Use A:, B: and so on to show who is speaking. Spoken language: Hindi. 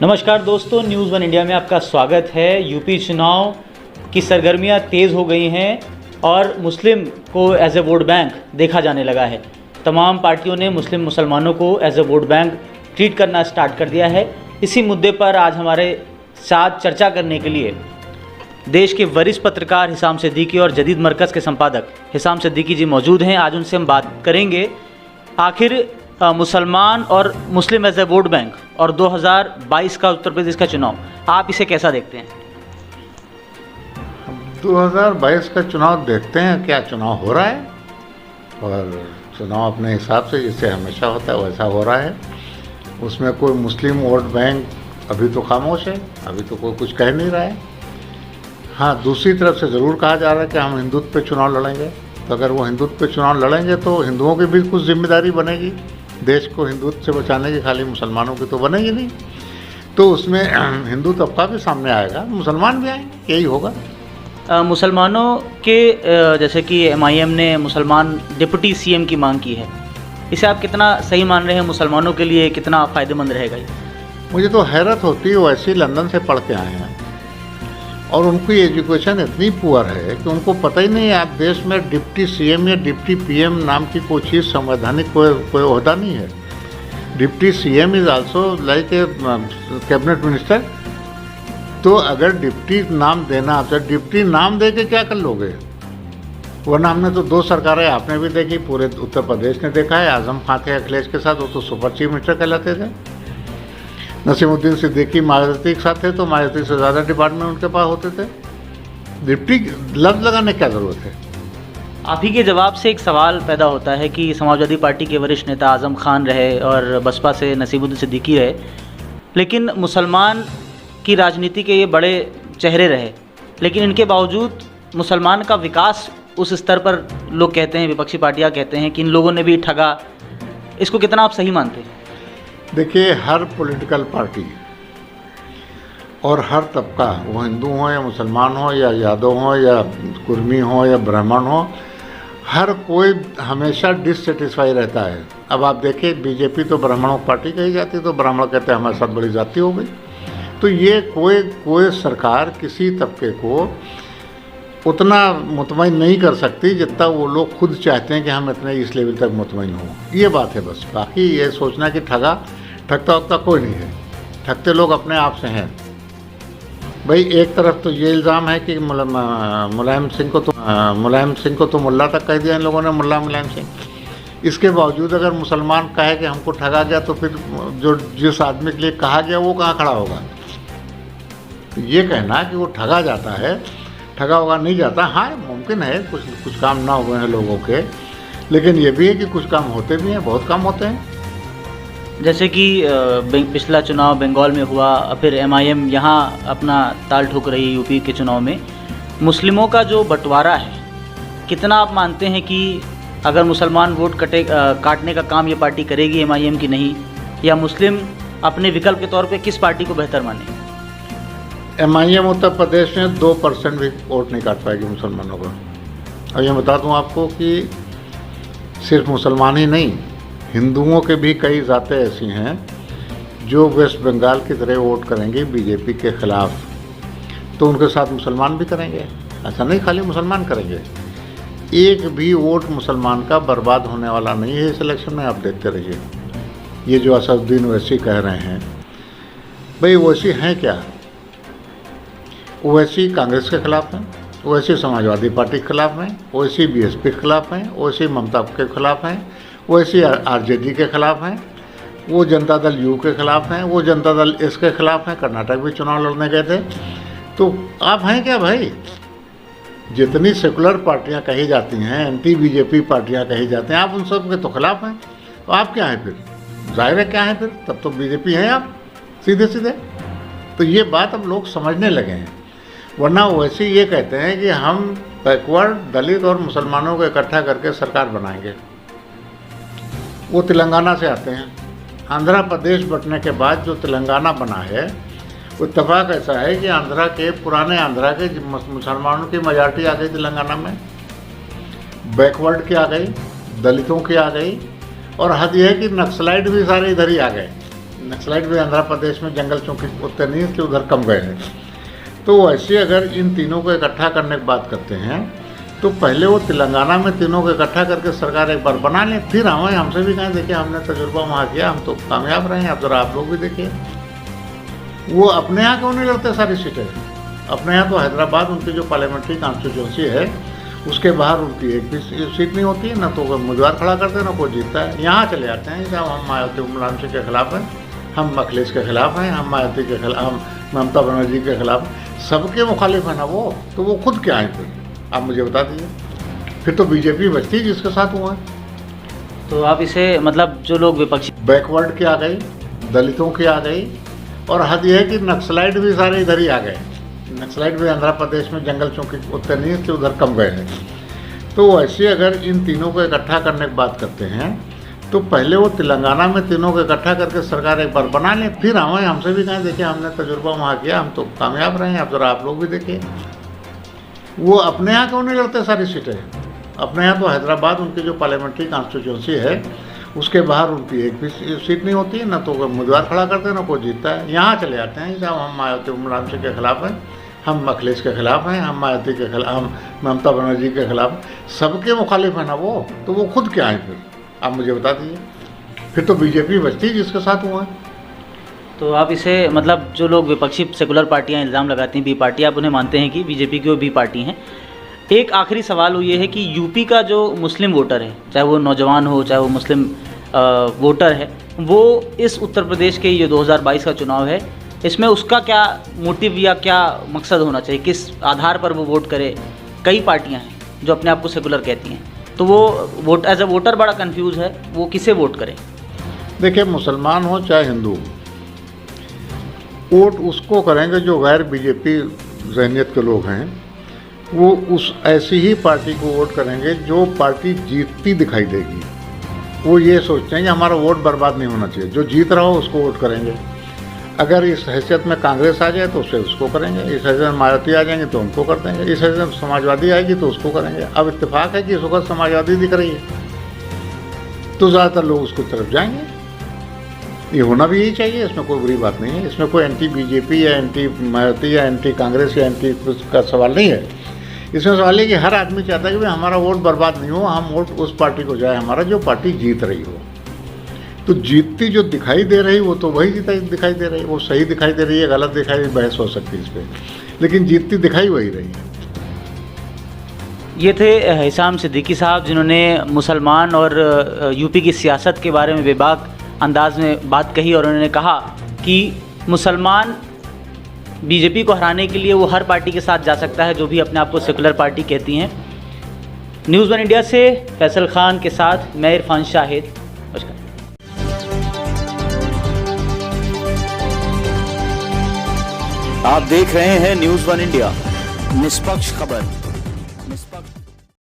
A: नमस्कार दोस्तों, न्यूज़ वन इंडिया में आपका स्वागत है। यूपी चुनाव की सरगर्मियां तेज़ हो गई हैं और मुस्लिम को एज ए वोट बैंक देखा जाने लगा है। तमाम पार्टियों ने मुसलमानों को as a vote bank treat करना स्टार्ट कर दिया है। इसी मुद्दे पर आज हमारे साथ चर्चा करने के लिए देश के वरिष्ठ पत्रकार हिसाम सिद्दीकी और जदीद मरकज़ के संपादक हिसाम सिद्दीकी जी मौजूद हैं। आज उनसे हम बात करेंगे आखिर मुसलमान और मुस्लिम एज ए वोट बैंक और 2022 का उत्तर प्रदेश का चुनाव, आप इसे कैसा देखते हैं?
B: 2022 का चुनाव देखते हैं, क्या चुनाव हो रहा है और चुनाव अपने हिसाब से जैसे हमेशा होता है वैसा हो रहा है। उसमें कोई मुस्लिम वोट बैंक अभी तो खामोश है, अभी तो कोई कुछ कह नहीं रहा है। हाँ, दूसरी तरफ से ज़रूर कहा जा रहा है कि हम हिंदुत्व पे चुनाव लड़ेंगे। तो अगर वो हिंदुत्व पे चुनाव लड़ेंगे तो हिंदुओं की भी कुछ जिम्मेदारी बनेगी, देश को हिंदुत्व से बचाने की, खाली मुसलमानों की तो बनेगी नहीं। तो उसमें हिंदू तबका भी सामने आएगा, मुसलमान भी आएंगे, यही होगा।
A: मुसलमानों के जैसे कि MIM ने मुसलमान डिप्टी CM की मांग की है, इसे आप कितना सही मान रहे हैं? मुसलमानों के लिए कितना फ़ायदेमंद रहेगा ये?
B: मुझे तो हैरत होती है, वो ऐसे ही लंदन से पढ़ के आए हैं और उनकी एजुकेशन इतनी पुअर है कि उनको पता ही नहीं है आप देश में डिप्टी CM या डिप्टी PM नाम की कोई चीज़ संवैधानिक कोई ओहदा नहीं है। Deputy CM is also like a cabinet minister. तो अगर डिप्टी नाम देना, तो डिप्टी नाम दे के क्या कर लोगे? वरना हमने तो 2 सरकारें आपने भी देखी, पूरे उत्तर प्रदेश ने देखा है। आजम खां थे अखिलेश के साथ, वो तो सुपर चीफ मिनिस्टर कहलाते थे। नसीमुद्दीन सिद्दीकी मायावती के साथ थे तो मायावती से ज़्यादा डिपार्टमेंट उनके पास होते थे। डिप्टी लफ्ज़ लगाने की क्या ज़रूरत है?
A: आप ही के जवाब से एक सवाल पैदा होता है कि समाजवादी पार्टी के वरिष्ठ नेता आज़म खान रहे और बसपा से नसीमुद्दीन सिद्दीकी रहे, लेकिन मुसलमान की राजनीति के ये बड़े चेहरे रहे, लेकिन इनके बावजूद मुसलमान का विकास उस स्तर पर लोग कहते हैं, विपक्षी पार्टियाँ कहते हैं कि इन लोगों ने भी ठगा। इसको कितना आप सही मानते हैं?
B: देखिए, हर पॉलिटिकल पार्टी और हर तबका, वो हिंदू हो या मुसलमान हो या यादव हो या कुर्मी हो या ब्राह्मण हो, हर कोई हमेशा डिससेटिस्फाई रहता है। अब आप देखिए, बीजेपी तो ब्राह्मणों की पार्टी कही जाती है, तो ब्राह्मण कहते हैं हमारे साथ बड़ी जाति हो गई। तो ये कोई सरकार किसी तबके को उतना मुतमईन नहीं कर सकती जितना वो लोग खुद चाहते हैं कि हम इतने इस लेवल तक मुतमईन हों। ये बात है बस। बाकी ये सोचना कि ठगता वगता कोई नहीं है। ठगते लोग अपने आप से हैं। भाई, एक तरफ तो ये इल्ज़ाम है कि मुलायम सिंह को तो मुल्ला तक कह दिया इन लोगों ने, मुल्ला मुलायम सिंह। इसके बावजूद अगर मुसलमान कहे कि हमको ठगा गया, तो फिर जिस आदमी के लिए कहा गया वो कहाँ खड़ा होगा? ये कहना कि वो ठगा जाता है, ठगा होगा नहीं जाता। हाँ, मुमकिन है कुछ काम ना हुए हैं लोगों के, लेकिन ये भी है कि कुछ काम होते भी हैं, बहुत काम होते हैं।
A: जैसे कि पिछला चुनाव बंगाल में हुआ, फिर MIM यहाँ अपना ताल ठोक रही है यूपी के चुनाव में। मुस्लिमों का जो बंटवारा है, कितना आप मानते हैं कि अगर मुसलमान वोट काटने का काम ये पार्टी करेगी MIM की नहीं, या मुस्लिम अपने विकल्प के तौर पे किस पार्टी को बेहतर माने?
B: MIM उत्तर प्रदेश में 2% भी वोट नहीं काट पाएगी मुसलमानों का। और ये बता दूं आपको कि सिर्फ मुसलमान ही नहीं, हिंदुओं के भी कई ज़ातें ऐसी हैं जो वेस्ट बंगाल की तरह वोट करेंगे बीजेपी के ख़िलाफ़, तो उनके साथ मुसलमान भी करेंगे। ऐसा नहीं खाली मुसलमान करेंगे। एक भी वोट मुसलमान का बर्बाद होने वाला नहीं है इस इलेक्शन में। आप देखते रहिए। ये जो असदुद्दीन ओवैसी कह रहे हैं, भाई ओवैसी हैं क्या? ओवैसी कांग्रेस के खिलाफ हैं, ओवैसी समाजवादी पार्टी के खिलाफ हैं, ओवैसी BSP के खिलाफ हैं, ओवैसी ममता के खिलाफ हैं, ओवैसी RJD के खिलाफ हैं, वो जनता दल U के खिलाफ हैं, वो जनता दल S के खिलाफ हैं। कर्नाटक भी चुनाव लड़ने गए थे। तो आप हैं क्या भाई? जितनी सेकुलर पार्टियां कही जाती हैं, एंटी BJP पार्टियां कही जाती हैं, आप उन सब के तो खिलाफ हैं। तो आप क्या हैं फिर? जाहिर है क्या हैं फिर? तब तो BJP हैं आप, सीधे सीधे। तो ये बात अब लोग समझने लगे हैं। वरना वैसे ये कहते हैं कि हम बैकवर्ड दलित और मुसलमानों को इकट्ठा करके सरकार बनाएंगे। वो तेलंगाना से आते हैं। आंध्र प्रदेश बंटने के बाद जो तेलंगाना बना है, वो इत्तेफाक ऐसा है कि पुराने आंध्रा के मुसलमानों की मेजॉरिटी आ गई तेलंगाना में, बैकवर्ड की आ गई, दलितों की आ गई, और हद यह है कि नक्सलाइट भी सारे इधर ही आ गए। नक्सलाइट भी आंध्र प्रदेश में जंगल चौकी उतने नहीं, इसलिए उधर कम गए हैं। तो वैसे अगर इन तीनों को इकट्ठा करने की बात करते हैं तो पहले वो तेलंगाना में तीनों को इकट्ठा करके सरकार एक बार बना लें, फिर हमें हमसे भी कहें देखिए हमने तजुर्बा वहाँ किया, हम तो कामयाब रहे हैं, अब जरा आप लोग भी देखिए। वो अपने यहाँ क्यों नहीं लड़ते सारी सीटें? अपने यहाँ तो हैदराबाद उनकी जो पार्लियामेंट्री कॉन्स्टिट्यूंसी है उसके बाहर उनकी एक भी सीट नहीं होती है, ना तो कोई उम्मीदवार खड़ा करते हैं ना कोई जीतता है। यहाँ चले जाते हैं जब हम मायावती इमरान सिंह के खिलाफ हैं, हम अखिलेश के खिलाफ हैं, हम मायावती के खिलाफ, हम ममता बनर्जी के खिलाफ, सबके मुखालिफ है ना वो, तो वो खुद क्या है फिर? आप मुझे बता दीजिए। फिर तो बीजेपी बचती है जिसके साथ हुआ है।
A: तो आप इसे मतलब जो लोग विपक्षी
B: बैकवर्ड की आ गई, दलितों की आ गई, और हद यह है कि नक्सलाइट भी सारे इधर ही आ गए। नक्सलाइट भी आंध्र प्रदेश में जंगल चौकी उतने नहीं, इसलिए उधर कम गए हैं। तो वैसे अगर इन तीनों को इकट्ठा करने की बात करते हैं तो पहले वो तेलंगाना में तीनों को इकट्ठा करके सरकार एक बार बना लें, फिर हमें हमसे भी कहें देखिए हमने तजुर्बा वहाँ किया, हम तो कामयाब रहे हैं, अब जरा आप लोग भी देखिए। वो अपने यहाँ क्यों नहीं लड़ते सारी सीटें? अपने यहाँ तो हैदराबाद उनकी जो पार्लियामेंट्री कॉन्स्टिट्यूंसी है उसके बाहर उनकी एक भी सीट नहीं होती है, ना तो कोई उम्मीदवार खड़ा करते हैं ना कोई जीतता है। यहाँ चले जाते हैं जब हम मायावती इमरान सिंह के खिलाफ हैं, हम अखिलेश के खिलाफ हैं, हम मायावती के खिलाफ, हम ममता बनर्जी के खिलाफ, सबके मुखालिफ है ना वो, तो वो खुद क्या है फिर? आप मुझे बता दीजिए। फिर तो बीजेपी बचती है जिसके साथ हुआ है।
A: तो आप इसे मतलब जो लोग विपक्षी सेकुलर पार्टियां इल्ज़ाम लगाती हैं बी पार्टी, आप उन्हें मानते हैं कि बीजेपी की वो बी पार्टी हैं। एक आखिरी सवाल वो ये है कि यूपी का जो मुस्लिम वोटर है, चाहे वो नौजवान हो चाहे वो मुस्लिम वोटर है, वो इस उत्तर प्रदेश के ये 2022 का चुनाव है, इसमें उसका क्या मोटिव या क्या मकसद होना चाहिए, किस आधार पर वो वोट करे? कई पार्टियां हैं जो अपने आप को सेकुलर कहती हैं, तो वो वोट एज ए वोटर बड़ा कंफ्यूज है, वो किसे वोट करे?
B: देखिए, मुसलमान हो चाहे हिंदू, वोट उसको करेंगे जो गैर बीजेपी ज़हनियत के लोग हैं। वो उस ऐसी ही पार्टी को वोट करेंगे जो पार्टी जीतती दिखाई देगी। वो ये सोचते हैं कि हमारा वोट बर्बाद नहीं होना चाहिए, जो जीत रहा हो उसको वोट करेंगे। अगर इस हैसियत में कांग्रेस आ जाए तो उससे उसको करेंगे, इस हैसियत में मायावती आ जाएंगे तो उनको कर देंगे, इस हैसियत में समाजवादी आएगी तो उसको करेंगे। अब इत्तेफाक है कि इस वक्त समाजवादी दिख रही है तो ज़्यादातर लोग उसकी तरफ जाएंगे। ये होना भी यही चाहिए, इसमें कोई बुरी बात नहीं है। इसमें कोई एंटी बीजेपी या एंटी मायावती या एंटी कांग्रेस या एंटी कुछ का सवाल नहीं है। इसमें सवाल है कि हर आदमी चाहता है कि भाई हमारा वोट बर्बाद नहीं हो, हम वोट उस पार्टी को जाए हमारा जो पार्टी जीत रही हो। तो जीतती जो दिखाई दे रही वो तो वही दिखाई दे रही है, वो सही दिखाई दे रही है, गलत दिखाई दे रही, बहस हो सकती है इस पर, लेकिन जीतती दिखाई वही रही है।
A: ये थे हिसाम सिद्दीकी साहब, जिन्होंने मुसलमान और यूपी की सियासत के बारे में बेबाक अंदाज में बात कही, और उन्होंने कहा कि मुसलमान बीजेपी को हराने के लिए वो हर पार्टी के साथ जा सकता है जो भी अपने आप को सेकुलर पार्टी कहती हैं। न्यूज़ वन इंडिया से फैसल खान के साथ मैं इरफान शाहिद। नमस्कार।
C: आप देख रहे हैं न्यूज़ वन इंडिया, निष्पक्ष खबर।